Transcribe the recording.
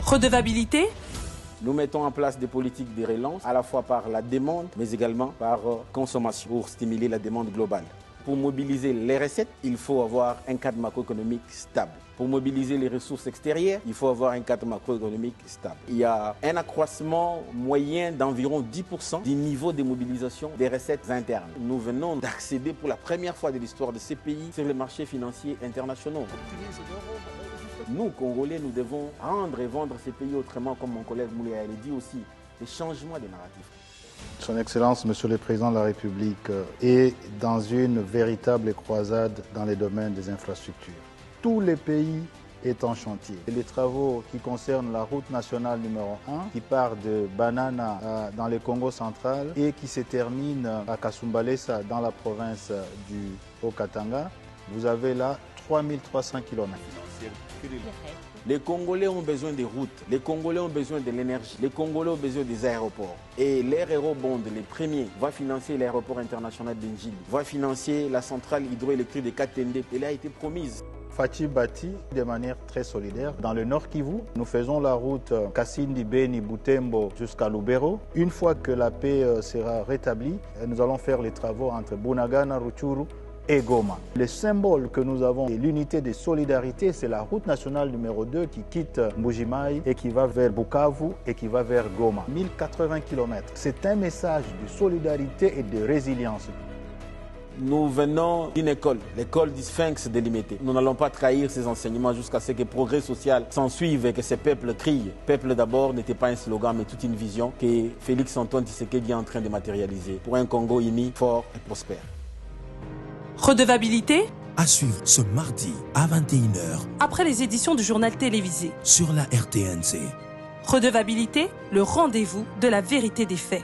Redevabilité. Nous mettons en place des politiques de relance, à la fois par la demande, mais également par consommation, pour stimuler la demande globale. Pour mobiliser les recettes, il faut avoir un cadre macroéconomique stable. Pour mobiliser les ressources extérieures, il faut avoir un cadre macroéconomique stable. Il y a un accroissement moyen d'environ 10% du niveau de mobilisation des recettes internes. Nous venons d'accéder pour la première fois de l'histoire de ces pays sur les marchés financiers internationaux. Nous, Congolais, nous devons rendre et vendre ces pays autrement, comme mon collègue Mouléa l'a dit aussi, des changements de narratifs. Son Excellence, Monsieur le Président de la République, est dans une véritable croisade dans les domaines des infrastructures. Tous les pays est en chantier. Les travaux qui concernent la route nationale numéro 1, qui part de Banana dans le Congo central et qui se termine à Kasumbalesa dans la province du Haut-Katanga, vous avez là 3300 km. Les Congolais ont besoin des routes, les Congolais ont besoin de l'énergie, les Congolais ont besoin des aéroports. Et l'air Eurobond, les premiers, va financer l'aéroport international d'Njili, va financer la centrale hydroélectrique de Katende. Elle a été promise. Fachi bâtit de manière très solidaire. Dans le Nord Kivu, nous faisons la route Kasindi, Beni, Butembo jusqu'à Lubero. Une fois que la paix sera rétablie, nous allons faire les travaux entre Bunagana, Rutshuru et Goma. Le symbole que nous avons et l'unité de solidarité, c'est la route nationale numéro 2 qui quitte Mbujimayi et qui va vers Bukavu et qui va vers Goma. 1080 km. C'est un message de solidarité et de résilience. Nous venons d'une école, l'école du Sphinx délimité. Nous n'allons pas trahir ces enseignements jusqu'à ce que le progrès social s'ensuive et que ces peuples crient. Peuple d'abord n'était pas un slogan, mais toute une vision que Félix-Antoine Tshisekedi est en train de matérialiser pour un Congo uni, fort et prospère. Redevabilité. À suivre ce mardi à 21h. Après les éditions du journal télévisé. Sur la RTNC. Redevabilité, le rendez-vous de la vérité des faits.